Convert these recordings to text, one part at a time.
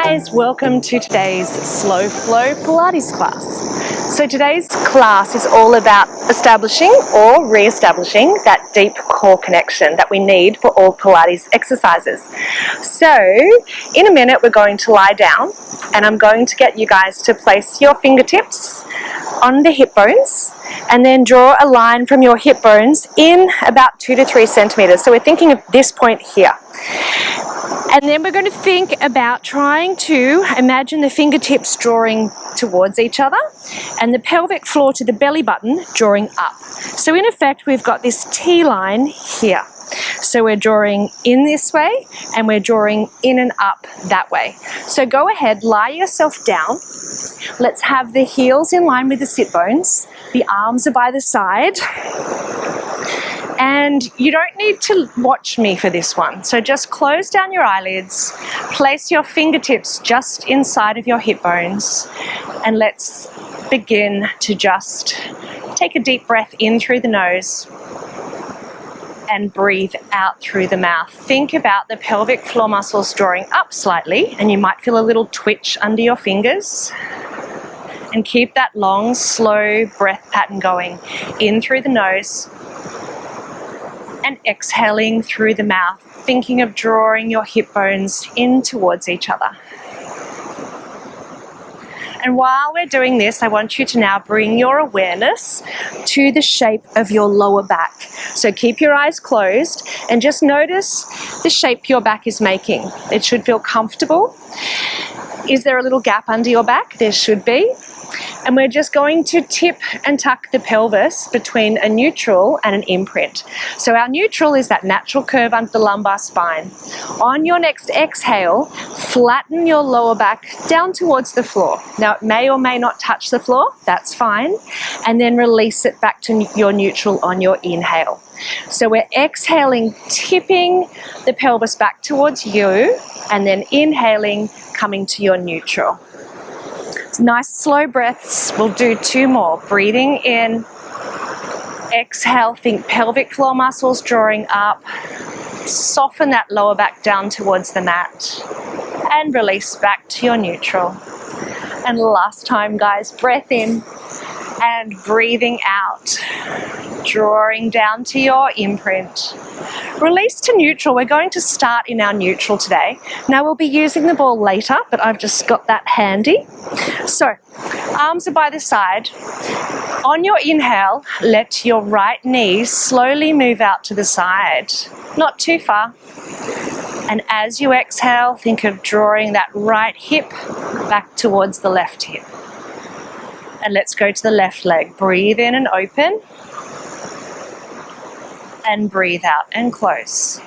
guys, welcome to today's Slow Flow Pilates class. So today's class is all about establishing or re-establishing that deep core connection that we need for all Pilates exercises. So in a minute we're going to lie down and I'm going to get you guys to place your fingertips on the hip bones and then draw a line from your hip bones in about 2 to 3 centimeters. So we're thinking of this point here. And then we're going to think about trying to imagine the fingertips drawing towards each other and the pelvic floor to the belly button drawing up. So in effect, we've got this T line here. So we're drawing in this way and we're drawing in and up that way. So go ahead, lie yourself down. Let's have the heels in line with the sit bones. The arms are by the side. And you don't need to watch me for this one. So just close down your eyelids, place your fingertips just inside of your hip bones, and let's begin to just take a deep breath in through the nose and breathe out through the mouth. Think about the pelvic floor muscles drawing up slightly, and you might feel a little twitch under your fingers. And keep that long, slow breath pattern going in through the nose and exhaling through the mouth, thinking of drawing your hip bones in towards each other. And while we're doing this, I want you to now bring your awareness to the shape of your lower back. So keep your eyes closed and just notice the shape your back is making. It should feel comfortable. Is there a little gap under your back? There should be. And we're just going to tip and tuck the pelvis between a neutral and an imprint. So our neutral is that natural curve under the lumbar spine. On your next exhale, flatten your lower back down towards the floor. Now it may or may not touch the floor, that's fine. And then release it back to your neutral on your inhale. So we're exhaling, tipping the pelvis back towards you, and then inhaling, coming to your neutral. Nice slow breaths. We'll do 2 more. Breathing in, exhale, think pelvic floor muscles drawing up. Soften that lower back down towards the mat and release back to your neutral. And last time, guys, breath in and breathing out, drawing down to your imprint. Release to neutral. We're going to start in our neutral today. Now we'll be using the ball later, but I've just got that handy. So, arms are by the side. On your inhale, let your right knee slowly move out to the side, not too far. And as you exhale, think of drawing that right hip back towards the left hip. And let's go to the left leg. Breathe in and open. And breathe out and close.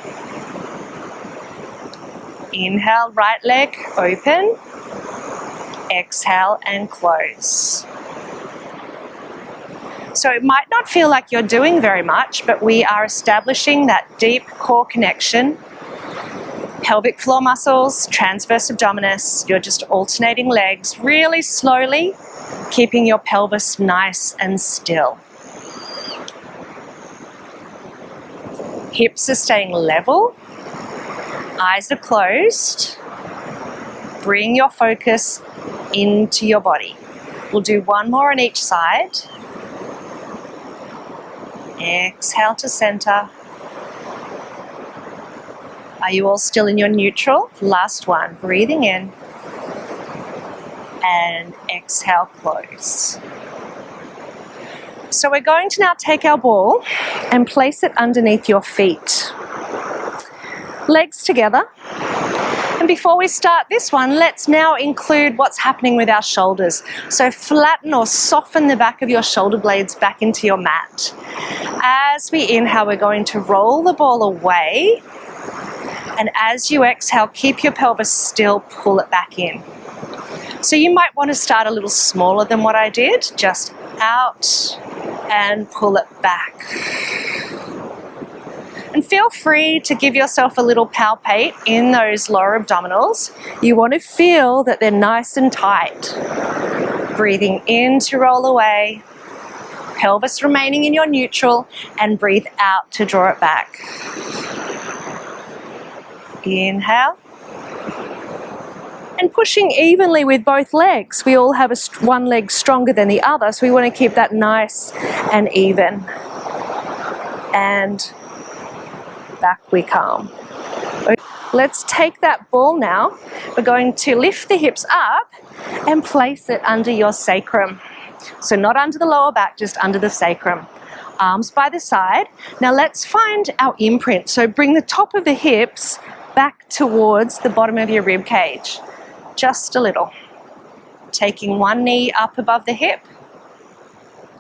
Inhale, right leg, open. Exhale and close. So it might not feel like you're doing very much, but we are establishing that deep core connection. Pelvic floor muscles, transverse abdominis. You're just alternating legs really slowly, keeping your pelvis nice and still. Hips are staying level. Eyes are closed. Bring your focus into your body. We'll do 1 more on each side. Exhale to center. Are you all still in your neutral? Last one. Breathing in. And exhale, close. So we're going to now take our ball and place it underneath your feet. Legs together. And before we start this one, let's now include what's happening with our shoulders. So flatten or soften the back of your shoulder blades back into your mat. As we inhale, we're going to roll the ball away. And as you exhale, keep your pelvis still, pull it back in. So you might want to start a little smaller than what I did, just out and pull it back. And feel free to give yourself a little palpate in those lower abdominals. You want to feel that they're nice and tight. Breathing in to roll away, pelvis remaining in your neutral, and breathe out to draw it back. Inhale. And pushing evenly with both legs. We all have one leg stronger than the other, so we want to keep that nice and even. And back we come. Let's take that ball now. We're going to lift the hips up and place it under your sacrum. So not under the lower back, just under the sacrum. Arms by the side. Now let's find our imprint. So bring the top of the hips back towards the bottom of your rib cage. Just a little. Taking one knee up above the hip.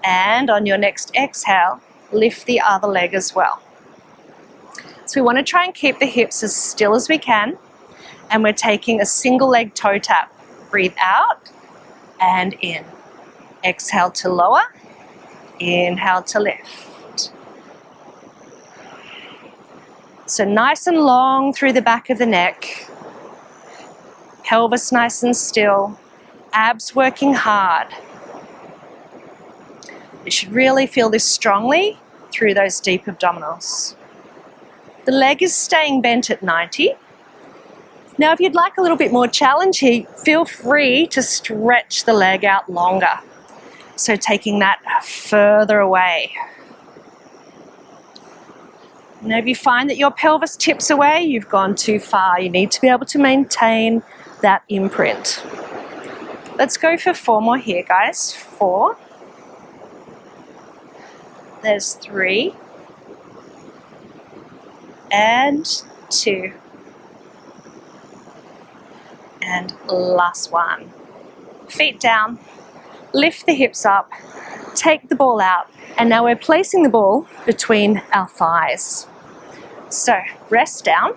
And on your next exhale, lift the other leg as well. So we want to try and keep the hips as still as we can. And we're taking a single leg toe tap. Breathe out and in. Exhale to lower. Inhale to lift. So nice and long through the back of the neck. Pelvis nice and still. Abs working hard. You should really feel this strongly through those deep abdominals. The leg is staying bent at 90. Now, if you'd like a little bit more challenge here, feel free to stretch the leg out longer. So taking that further away. Now, if you find that your pelvis tips away, you've gone too far. You need to be able to maintain that imprint. Let's go for 4 more here, guys. 4. There's 3. And 2. And last one. Feet down. Lift the hips up. Take the ball out. And now we're placing the ball between our thighs. So rest down.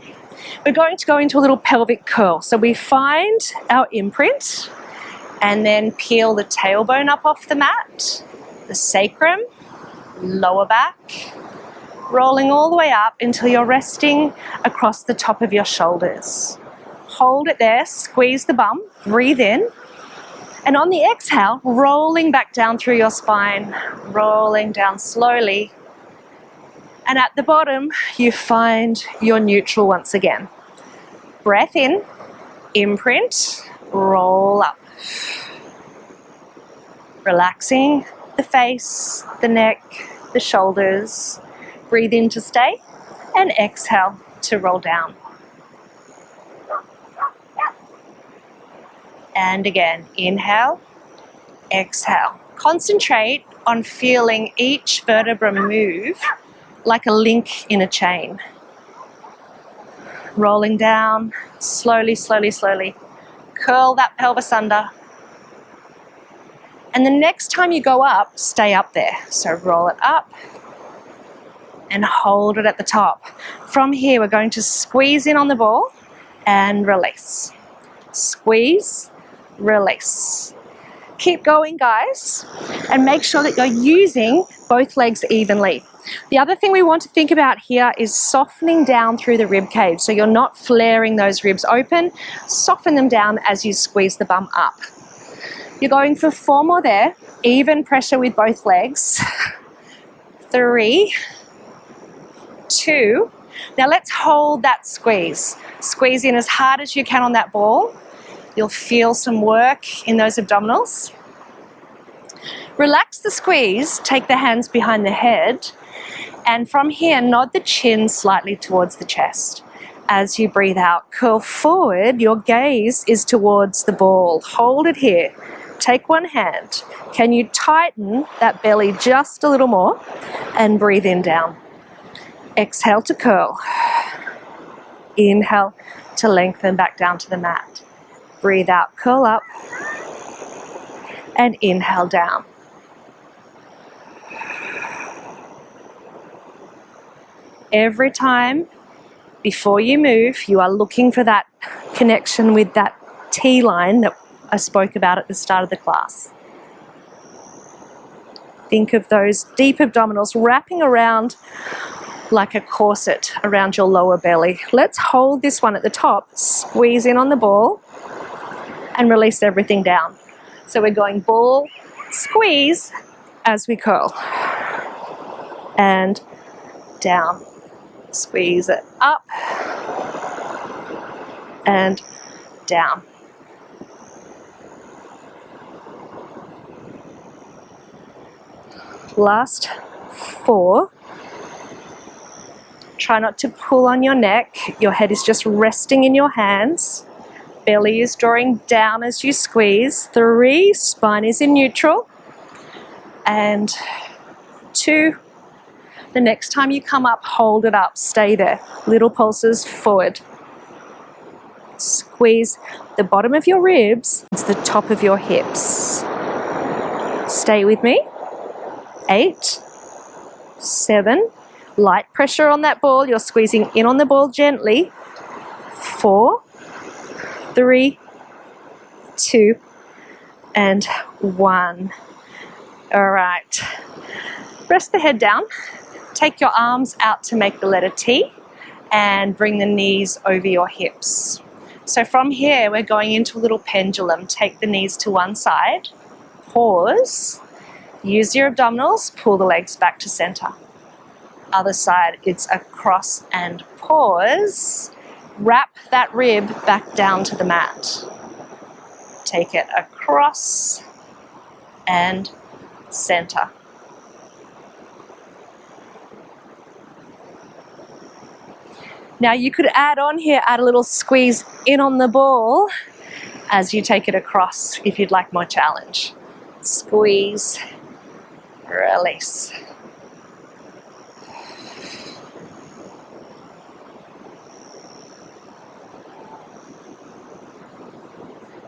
We're going to go into a little pelvic curl. So we find our imprint and then peel the tailbone up off the mat, the sacrum, lower back, rolling all the way up until you're resting across the top of your shoulders. Hold it there, squeeze the bum, breathe in. And on the exhale, rolling back down through your spine, rolling down slowly. And at the bottom, you find your neutral once again. Breath in, imprint, roll up. Relaxing the face, the neck, the shoulders. Breathe in to stay and exhale to roll down. And again, inhale, exhale. Concentrate on feeling each vertebra move like a link in a chain. Rolling down, slowly, slowly, slowly. Curl that pelvis under. And the next time you go up, stay up there. So roll it up and hold it at the top. From here, we're going to squeeze in on the ball and release. Squeeze, release. Keep going, guys, and make sure that you're using both legs evenly. The other thing we want to think about here is softening down through the rib cage, so you're not flaring those ribs open. Soften them down as you squeeze the bum up. You're going for 4 more there. Even pressure with both legs. 3, 2. Now let's hold that squeeze. Squeeze in as hard as you can on that ball. You'll feel some work in those abdominals. Relax the squeeze, take the hands behind the head, and from here, nod the chin slightly towards the chest. As you breathe out, curl forward, your gaze is towards the ball. Hold it here. Take one hand. Can you tighten that belly just a little more? And breathe in down. Exhale to curl. Inhale to lengthen back down to the mat. Breathe out, curl up, and inhale down. Every time before you move, you are looking for that connection with that T-line that I spoke about at the start of the class. Think of those deep abdominals wrapping around like a corset around your lower belly. Let's hold this one at the top, squeeze in on the ball, and release everything down. So we're going ball, squeeze as we curl. And down. Squeeze it up. And down. Last 4. Try not to pull on your neck. Your head is just resting in your hands. Belly is drawing down as you squeeze. 3, spine is in neutral. And 2, the next time you come up, hold it up, stay there. Little pulses forward. Squeeze the bottom of your ribs, it's the top of your hips. Stay with me. 8, 7, light pressure on that ball, you're squeezing in on the ball gently. 4, 3, 2, and 1. All right. Rest the head down. Take your arms out to make the letter T and bring the knees over your hips. So from here, we're going into a little pendulum. Take the knees to one side, pause, use your abdominals, pull the legs back to center. Other side, it's across and pause. Wrap that rib back down to the mat. Take it across and center. Now you could add on here, add a little squeeze in on the ball as you take it across if you'd like more challenge. Squeeze, release.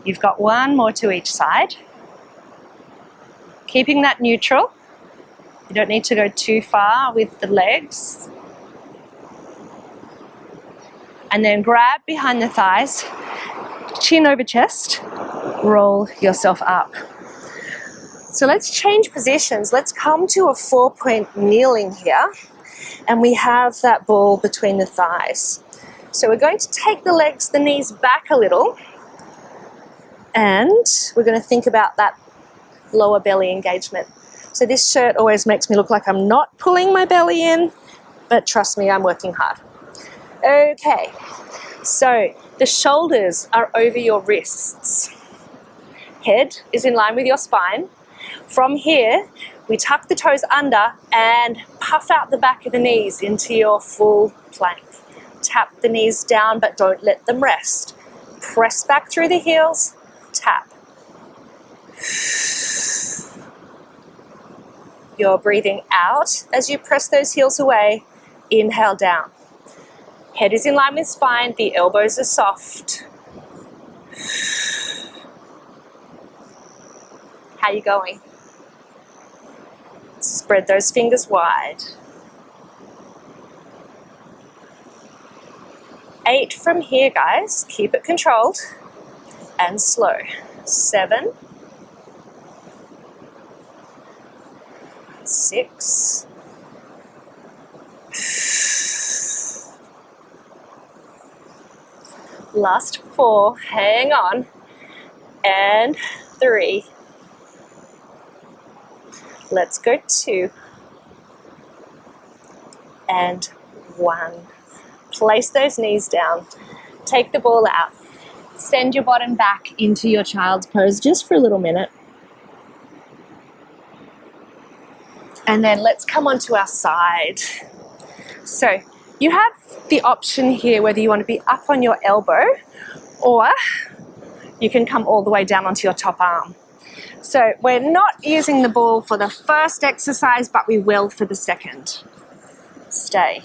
You've got 1 more to each side. Keeping that neutral. You don't need to go too far with the legs. And then grab behind the thighs, chin over chest, roll yourself up. So let's change positions. Let's come to a 4-point kneeling here. And we have that ball between the thighs. So we're going to take the legs, the knees back a little. And we're going to think about that lower belly engagement. So this shirt always makes me look like I'm not pulling my belly in, but trust me, I'm working hard. Okay, so the shoulders are over your wrists. Head is in line with your spine. From here, we tuck the toes under and puff out the back of the knees into your full plank. Tap the knees down, but don't let them rest. Press back through the heels, tap. You're breathing out as you press those heels away. Inhale down. Head is in line with spine, the elbows are soft. How you going? Spread those fingers wide. 8 from here, guys. Keep it controlled and slow. 7, 6, 4, hang on, and 3. Let's go 2 and 1. Place those knees down. Take the ball out. Send your bottom back into your child's pose just for a little minute. And then let's come onto our side. So you have the option here whether you want to be up on your elbow or you can come all the way down onto your top arm. So we're not using the ball for the first exercise, but we will for the second. Stay.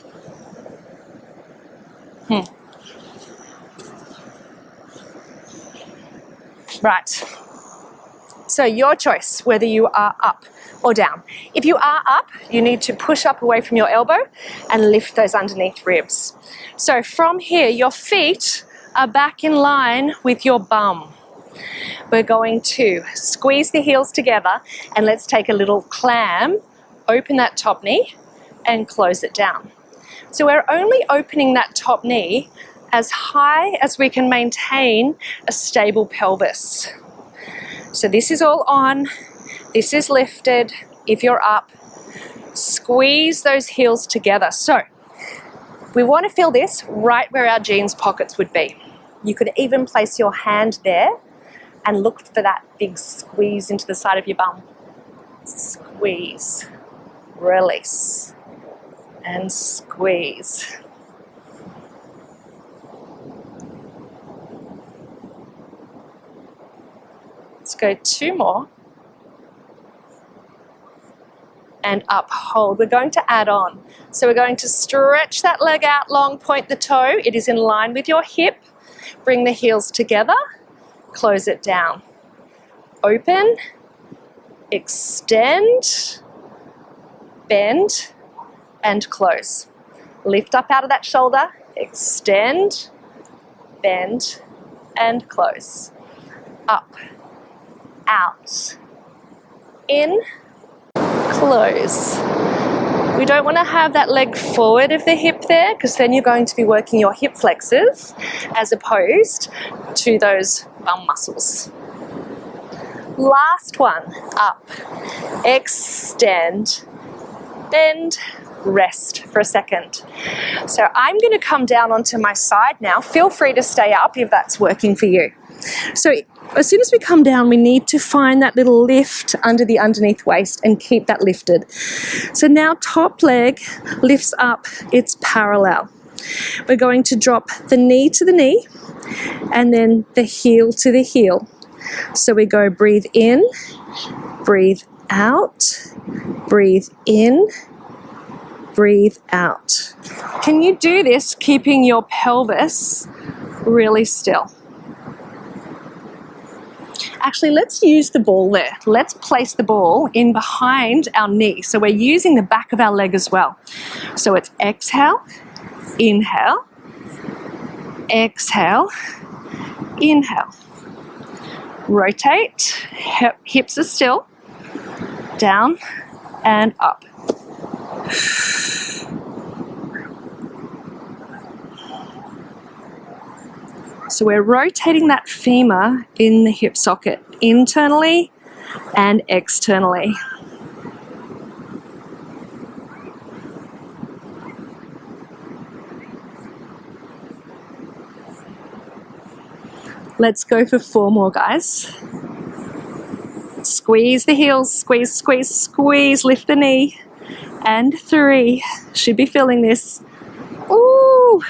Right. So your choice, whether you are up or down. If you are up, you need to push up away from your elbow and lift those underneath ribs. So from here, your feet are back in line with your bum. We're going to squeeze the heels together and let's take a little clam, open that top knee and close it down. So we're only opening that top knee as high as we can maintain a stable pelvis. So this is all on, this is lifted. If you're up, squeeze those heels together. So we want to feel this right where our jeans pockets would be. You could even place your hand there and look for that big squeeze into the side of your bum. Squeeze. release, and squeeze. Let's go 2 more. And up, hold. We're going to add on. So we're going to stretch that leg out long, point the toe. It is in line with your hip. Bring the heels together, close it down. Open, extend, bend, and close. Lift up out of that shoulder, extend, bend, and close. Up, out, in, close. We don't want to have that leg forward of the hip there, because then you're going to be working your hip flexors as opposed to those bum muscles. Last one. Up, extend, bend, rest for a second. So I'm going to come down onto my side now. Feel free to stay up if that's working for you. So as soon as we come down, we need to find that little lift under the underneath waist and keep that lifted. So now top leg lifts up, it's parallel. We're going to drop the knee to the knee and then the heel to the heel. So we go breathe in, breathe out, breathe in, breathe out. Can you do this keeping your pelvis really still? Actually, let's use the ball there. Let's place the ball in behind our knee. So we're using the back of our leg as well. So it's exhale, inhale, exhale, inhale. Rotate, hips are still, down and up. So we're rotating that femur in the hip socket internally and externally. Let's go for 4 more, guys. Squeeze the heels, squeeze, squeeze, squeeze, lift the knee. And 3, should be feeling this. Ooh.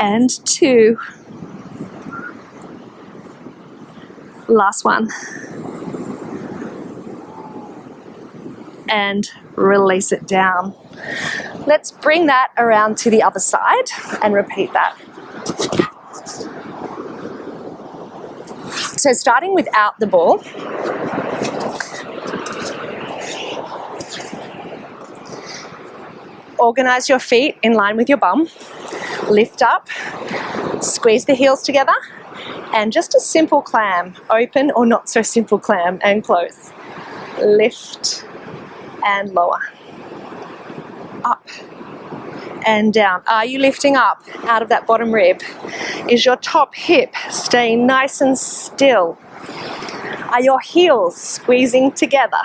And 2. Last one. And release it down. Let's bring that around to the other side and repeat that. So starting without the ball, organize your feet in line with your bum, lift up, squeeze the heels together, and just a simple clam, open or not so simple clam, and close. Lift and lower. Up and down. Are you lifting up out of that bottom rib? Is your top hip staying nice and still? Are your heels squeezing together?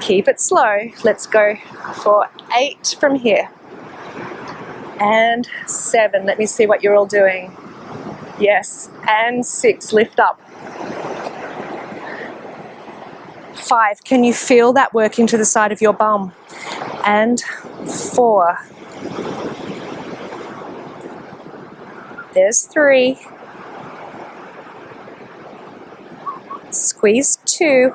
Keep it slow. Let's go for 8 from here. And 7. Let me see what you're all doing. Yes. And 6. Lift up. 5. Can you feel that work into the side of your bum? And 4. There's 3. Squeeze 2.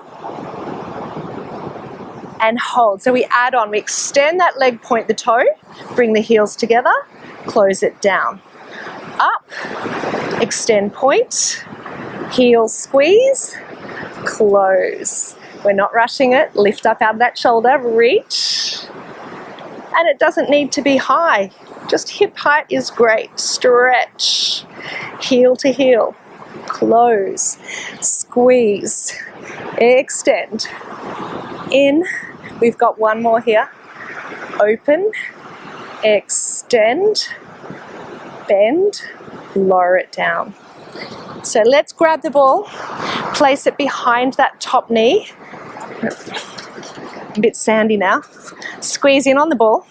And hold. So we add on, we extend that leg, point the toe, bring the heels together, close it down. Up, extend, point, heel squeeze, close. We're not rushing it. Lift up out of that shoulder, reach. And it doesn't need to be high. Just hip height is great. Stretch, heel to heel, close, squeeze, extend, in. We've got 1 more here. Open, extend, bend, lower it down. So let's grab the ball, place it behind that top knee. A bit sandy now. Squeeze in on the ball.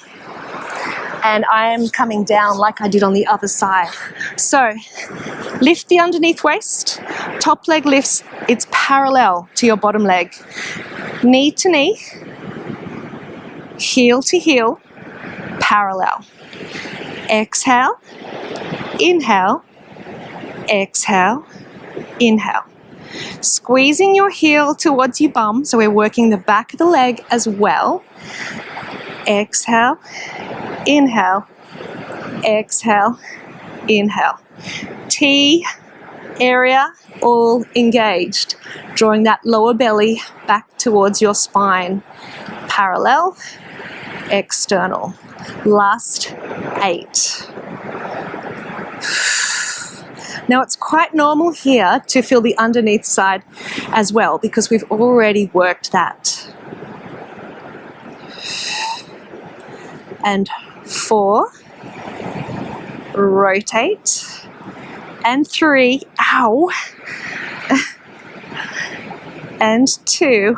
And I am coming down like I did on the other side. So lift the underneath waist. Top leg lifts, it's parallel to your bottom leg. Knee to knee. heel to heel, parallel. Exhale, inhale, exhale, inhale. Squeezing your heel towards your bum, so we're working the back of the leg as well. Exhale, inhale, exhale, inhale. T area all engaged, drawing that lower belly back towards your spine. Parallel, external. Last 8. Now it's quite normal here to feel the underneath side as well because we've already worked that. And 4, rotate, and 3, ow, and 2,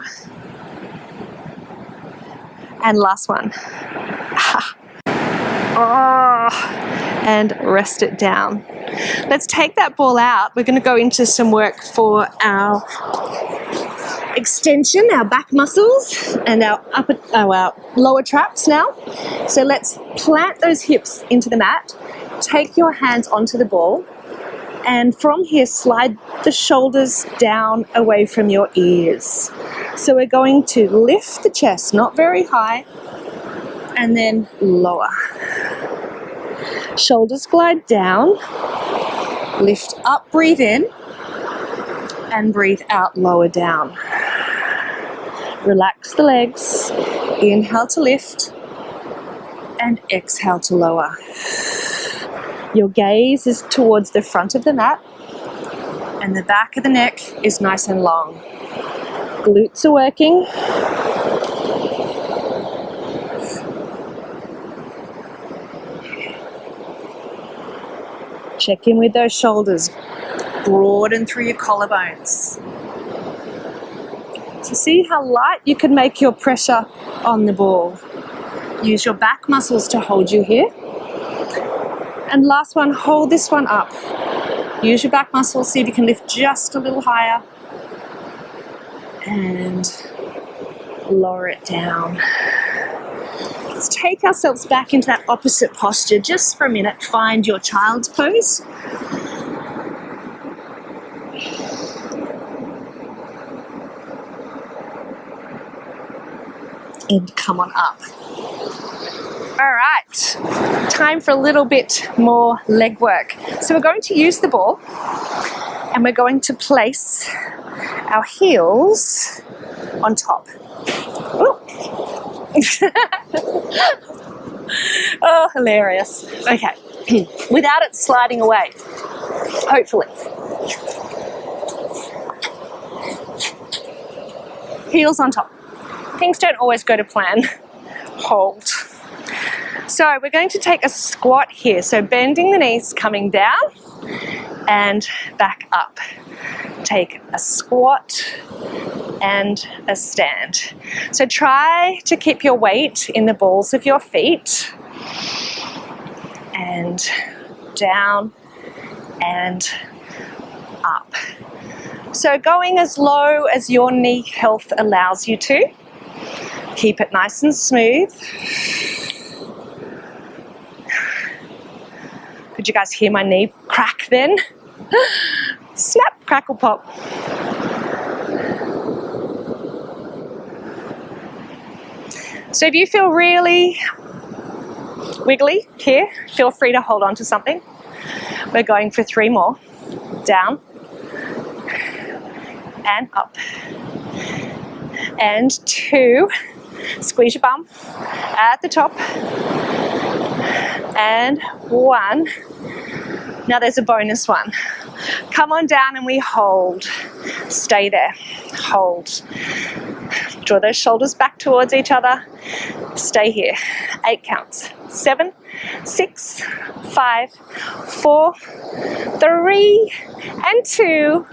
and last one. Oh, and rest it down. Let's take that ball out. We're going to go into some work for our extension, our back muscles, and our lower traps now. So let's plant those hips into the mat. Take your hands onto the ball. And from here, slide the shoulders down away from your ears. So we're going to lift the chest, not very high, and then lower. Shoulders glide down, lift up, breathe in, and breathe out, lower down. Relax the legs, inhale to lift, and exhale to lower. Your gaze is towards the front of the mat, and the back of the neck is nice and long. Glutes are working. Check in with those shoulders. Broaden through your collarbones. So see how light you can make your pressure on the ball. Use your back muscles to hold you here. And last one, hold this one up. Use your back muscles, see if you can lift just a little higher. And lower it down. Let's take ourselves back into that opposite posture just for a minute. Find your child's pose. And come on up. All right, time for a little bit more leg work. So we're going to use the ball and we're going to place our heels on top. Oh, hilarious. Okay, without it sliding away, hopefully. Heels on top. Things don't always go to plan. Hold. So we're going to take a squat here. So bending the knees, coming down and back up. Take a squat and a stand. So try to keep your weight in the balls of your feet and down and up. So going as low as your knee health allows you to. Keep it nice and smooth. Could you guys hear my knee crack then? Snap, crackle, pop. So if you feel really wiggly here, feel free to hold on to something. We're going for 3 more. Down and up. And 2. Squeeze your bum at the top. And 1. Now there's a bonus one. Come on down and we hold. Stay there. Hold. Draw those shoulders back towards each other. Stay here. 8 counts. 7, 6, 5, 4, 3, and 2,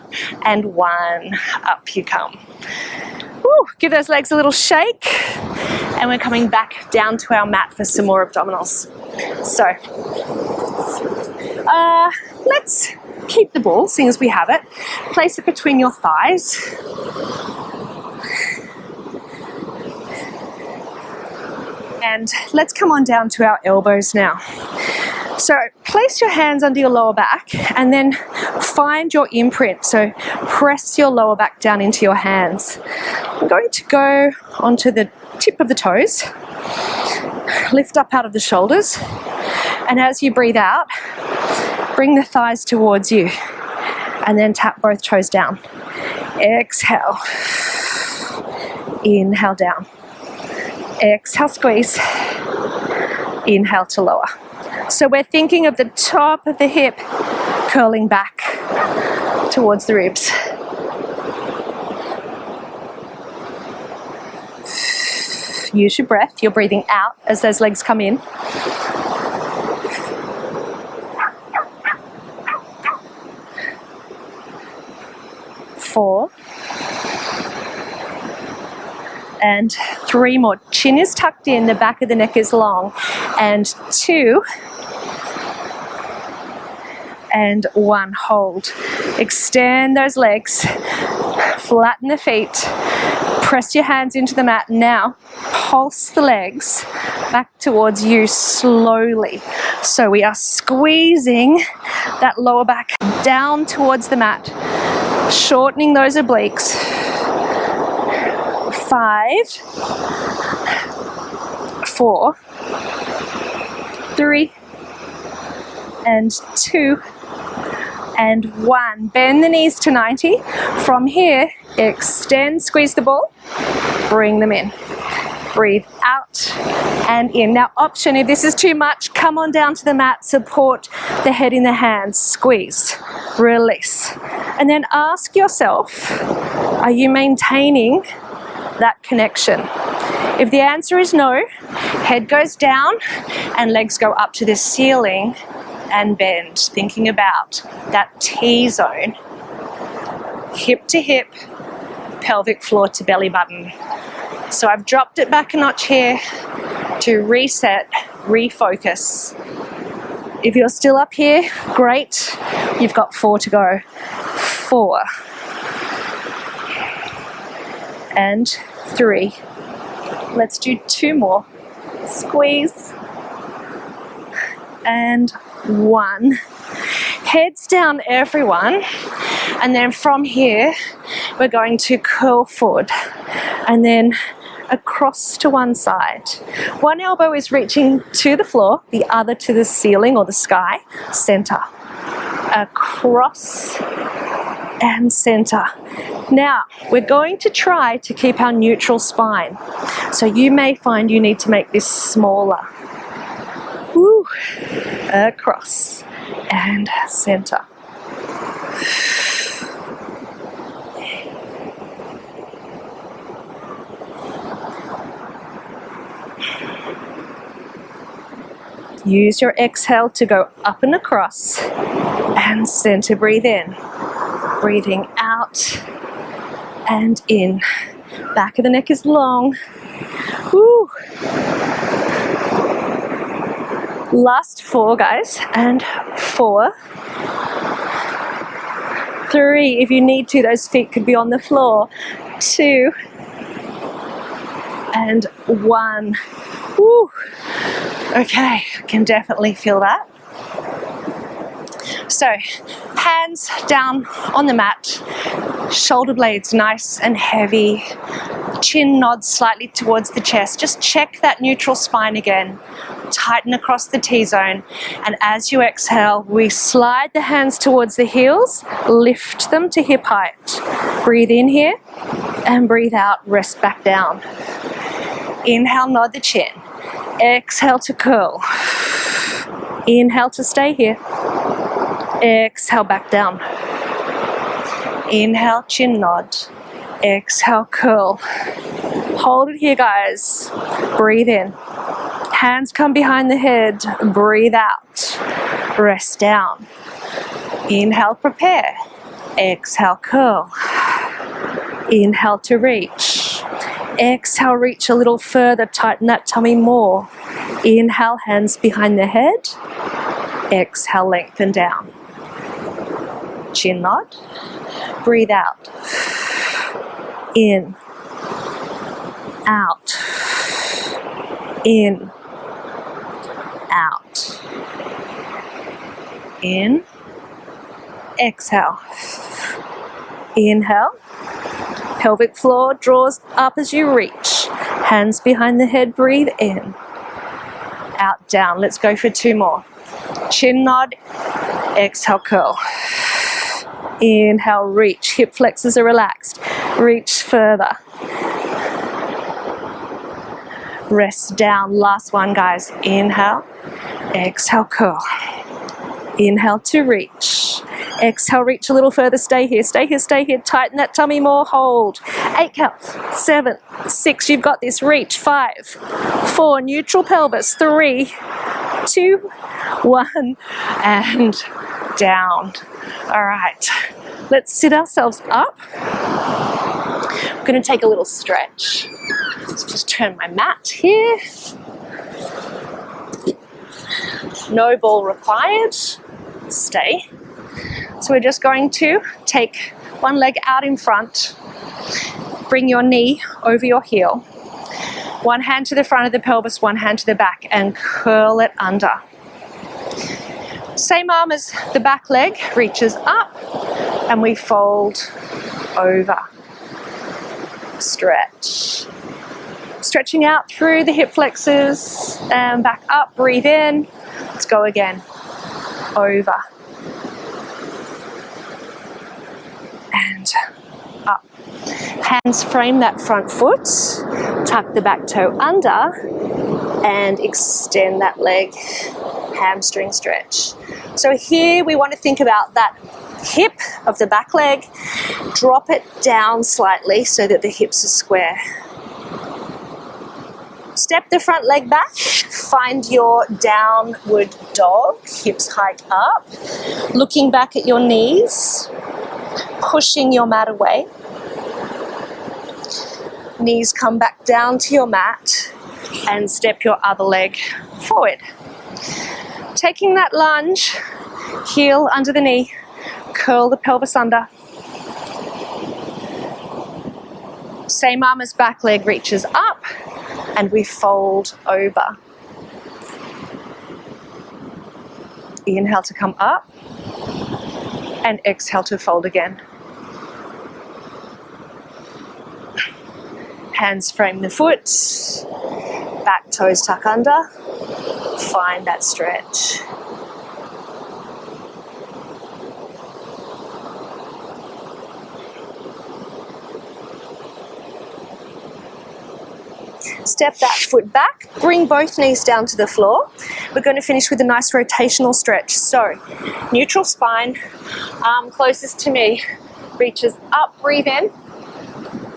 and 1. Up you come. Woo, give those legs a little shake. And we're coming back down to our mat for some more abdominals. So, let's keep the ball, seeing as we have it. Place it between your thighs. And let's come on down to our elbows now. So place your hands under your lower back and then find your imprint. So press your lower back down into your hands. I'm going to go onto the tip of the toes, lift up out of the shoulders, and as you breathe out, bring the thighs towards you and then tap both toes down. Exhale. Inhale down. Exhale, squeeze. Inhale to lower. So we're thinking of the top of the hip curling back towards the ribs. Use your breath. You're breathing out as those legs come in. 4. And 3 more. Chin is tucked in, the back of the neck is long. And 2. And 1. Hold. Extend those legs. Flatten the feet. Press your hands into the mat. Now, pulse the legs back towards you slowly. So we are squeezing that lower back down towards the mat, shortening those obliques. 5, 4, 3, and 2, and 1. Bend the knees to 90. From here, extend, squeeze the ball, bring them in. Breathe out and in. Now, option, if this is too much, come on down to the mat, support the head in the hands, squeeze, release. And then ask yourself, are you maintaining that connection? If the answer is no, head goes down and legs go up to the ceiling and bend, thinking about that T-zone, hip to hip, pelvic floor to belly button. So I've dropped it back a notch here to reset, refocus. If you're still up here, great. You've got 4 to go. 4. And 3. Let's do 2 more. Squeeze. And 1. Heads down, everyone. And then from here, we're going to curl forward. And then across to one side. One elbow is reaching to the floor, the other to the ceiling or the sky. Center. Across and center. Now, we're going to try to keep our neutral spine. So you may find you need to make this smaller. Woo. Across and center. Use your exhale to go up and across and center. Breathe in. Breathing out and in. Back of the neck is long. Woo. Last 4, guys. And 4. 3. If you need to, those feet could be on the floor. 2. And 1. Woo. Okay, I can definitely feel that. So, hands down on the mat, shoulder blades nice and heavy, chin nods slightly towards the chest. Just check that neutral spine again. Tighten across the T-zone. And as you exhale, we slide the hands towards the heels, lift them to hip height. Breathe in here and breathe out, rest back down. Inhale, nod the chin. Exhale to curl. Inhale to stay here. Exhale back down. Inhale, chin nod. Exhale, curl. Hold it here, guys. Breathe in. Hands come behind the head. Breathe out. Rest down. Inhale, prepare. Exhale, curl. Inhale to reach. Exhale, reach a little further, tighten that tummy more. Inhale, hands behind the head. Exhale, lengthen down. Chin nod. Breathe out. In. Out. In, out, in, exhale, inhale, pelvic floor draws up as you reach, hands behind the head, breathe in, out, down. Let's go for 2 more. Chin nod, exhale, curl. Inhale, reach, hip flexors are relaxed, reach further. Rest down, last one guys. Inhale, exhale, curl. Inhale to reach. Exhale, reach a little further, stay here, stay here, stay here. Tighten that tummy more, hold. 8 counts, 7, 6, you've got this, reach. 5, 4, neutral pelvis. 3, 2, 1, and down. All right, let's sit ourselves up. I'm going to take a little stretch. Let's just turn my mat here. No ball required. Stay. So we're just going to take one leg out in front. Bring your knee over your heel. One hand to the front of the pelvis, one hand to the back, and curl it under. Same arm as the back leg, reaches up, and we fold over. Stretch. Stretching out through the hip flexors and back up, breathe in. Let's go again. Over. And up. Hands frame that front foot, tuck the back toe under, and extend that leg, hamstring stretch. So here we want to think about that hip of the back leg, drop it down slightly so that the hips are square. Step the front leg back, find your downward dog, hips hike up, looking back at your knees, pushing your mat away. Knees come back down to your mat and step your other leg forward. Taking that lunge, heel under the knee, curl the pelvis under. Same arm as back leg reaches up, and we fold over. Inhale to come up, and exhale to fold again. Hands frame the foot, back toes tuck under, find that stretch. Step that foot back, bring both knees down to the floor. We're going to finish with a nice rotational stretch. So, neutral spine, arm closest to me, reaches up, breathe in.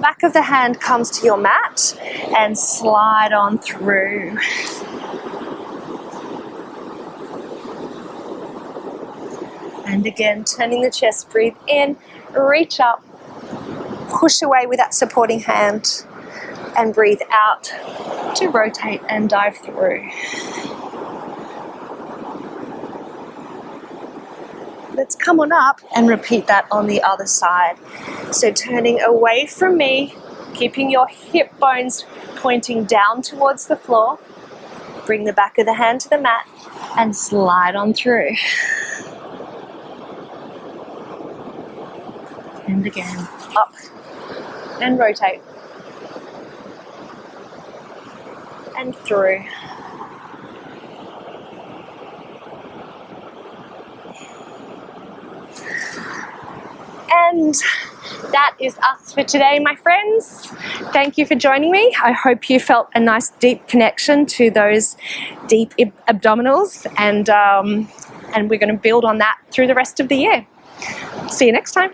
Back of the hand comes to your mat and slide on through. And again, turning the chest, breathe in, reach up, push away with that supporting hand, and breathe out to rotate and dive through. Let's come on up and repeat that on the other side. So turning away from me, keeping your hip bones pointing down towards the floor. Bring the back of the hand to the mat and slide on through. And again, up and rotate. And through. And that is us for today, my friends. Thank you for joining me. I hope you felt a nice deep connection to those deep abdominals, and we're going to build on that through the rest of the year. See you next time.